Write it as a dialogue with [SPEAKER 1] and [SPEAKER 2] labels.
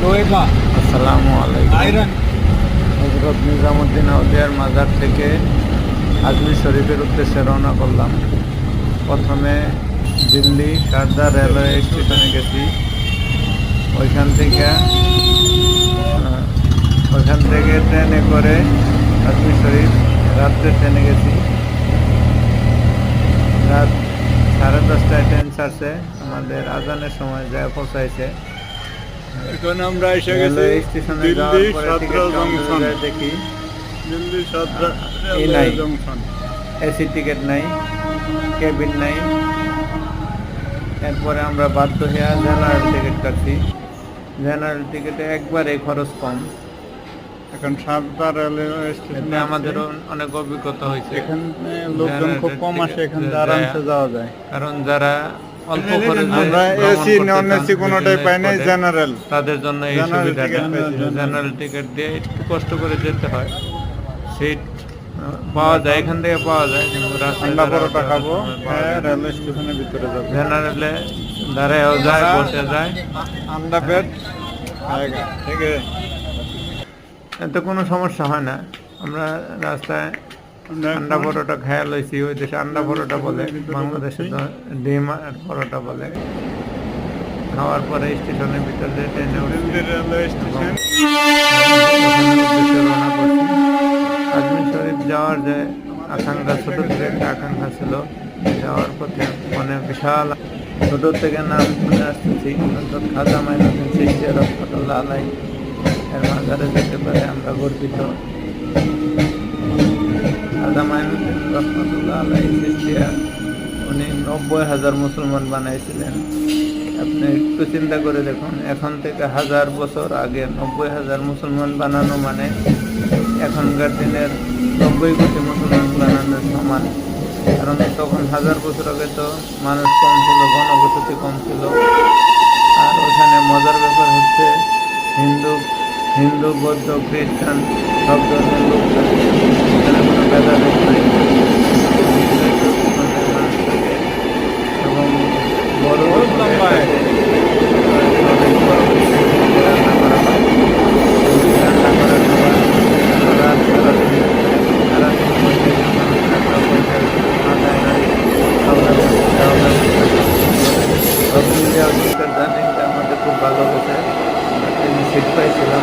[SPEAKER 1] আসসালামু আলাইকুম। হযরত নিজামুদ্দিন আউলিয়ার মাজার থেকে আজমির শরীফের উদ্দেশ্যে রওনা করলাম। প্রথমে দিল্লি শারদা রেলওয়ে স্টেশনে গেছি। ওইখান থেকে ট্রেনে করে আজমির শরীফ রাত্রে ট্রেনে গেছি। রাত 10:30টায় ট্রেন ছাড়ছে, আমাদের আজানের সময় যা পৌঁছাইছে।
[SPEAKER 2] এখন আমরা এসে গেছি
[SPEAKER 1] রেলওয়ে স্টেশনে যাওয়ার
[SPEAKER 2] দিল্লি
[SPEAKER 1] পরে
[SPEAKER 2] সাতরা
[SPEAKER 1] টিকিট
[SPEAKER 2] জংশন।
[SPEAKER 1] কাউন্টারে দেখি
[SPEAKER 2] দিল্লি সাতরা
[SPEAKER 1] এই
[SPEAKER 2] রেলওয়ে
[SPEAKER 1] নাই।
[SPEAKER 2] জংশন।
[SPEAKER 1] এসি টিকিট নাই, কেবিন নাই। এরপরে আমরা বাধ্য হয়ে জেনারেল টিকিট কাটছি। জেনারেল টিকিটে একবারে খরচ কম।
[SPEAKER 2] এখন সাতরা রেলওয়ে
[SPEAKER 1] এতে
[SPEAKER 2] স্টেশনে
[SPEAKER 1] আমাদেরও অনেক অভিজ্ঞতা হয়েছে।
[SPEAKER 2] এখানে লোকজন খুব কম আসে, এখান থেকে আরামসে যাওয়া যায়।
[SPEAKER 1] কারণ যারা অল্প খরচে
[SPEAKER 2] আমরা এসি নন এসি কোনোটাই পাই নাই, জেনারেল।
[SPEAKER 1] তাদের জন্য এই
[SPEAKER 2] জেনারেল
[SPEAKER 1] সুবিধাটা।
[SPEAKER 2] টিকিট পেয়েছি।
[SPEAKER 1] জেনারেল টিকিট দিয়ে একটু কষ্ট করে যেতে হয়। সিট পাওয়া যায়, এখান থেকে পাওয়া যায়, কিন্তু রাস্তায়
[SPEAKER 2] ঠান্ডা
[SPEAKER 1] দাঁড়াতে
[SPEAKER 2] পরোটা খাবো,
[SPEAKER 1] পাওয়া যায় না।
[SPEAKER 2] রেলওয়ে স্টেশনের ভিতরে যাবো।
[SPEAKER 1] জেনারেলে দাঁড়ায়ও যায়, বসে যায়,
[SPEAKER 2] আন্ডা পেট খায়গা, ঠিক আছে।
[SPEAKER 1] এতে কোনো সমস্যা হয় না। আমরা রাস্তায় আন্ডা পরোটা খেয়াল হয়েছি, ওই দেশে আন্ডা পরোটা বলে, বাংলাদেশে তো ডিম আর পরোটা বলে। খাওয়ার পরে স্টেশনের ভিতরে ট্রেনে
[SPEAKER 2] দিল্লি রেলওয়ে স্টেশন।
[SPEAKER 1] রওনা করছি। আজমির শরীফ যাওয়ার যে আকাঙ্ক্ষা, ছোট থেকে একটা আকাঙ্ক্ষা ছিল, যাওয়ার পথে মানে বিশাল ছোট থেকে নাম শুনে আসতেছি অর্থাৎ খাজা মাইনুদ্দিন চিশতি রহমাতুল্লাহ আলাইহি এর মাজারে যেতে পারে আমরা গর্বিত। খাজা মাইনুদ্দিন রহমাতুল্লাহ আলাইহি চিশতিয়া উনি 90,000 মুসলমান বানাইছিলেন। আপনি একটু চিন্তা করে দেখুন, এখন থেকে 1000 বছর আগে 90,000 মুসলমান বানানো মানে এখনকার দিনের 90 কোটি মুসলমান বানানোর সমান। কারণ তখন 1000 বছর আগে তো মানুষ কম ছিল, ঘনবসতি কম ছিল। আর ওখানে মজার ব্যাপার হচ্ছে হিন্দু বৌদ্ধ খ্রিস্টান সব ধর্মের লোক থাকে, এখানে কোনো ভেদাভেদ নাই। এবং বড় রান্না করা হয়। রান্না করার সময় আমাদের খুব ভালো গেছে, সিট পাইছিলাম।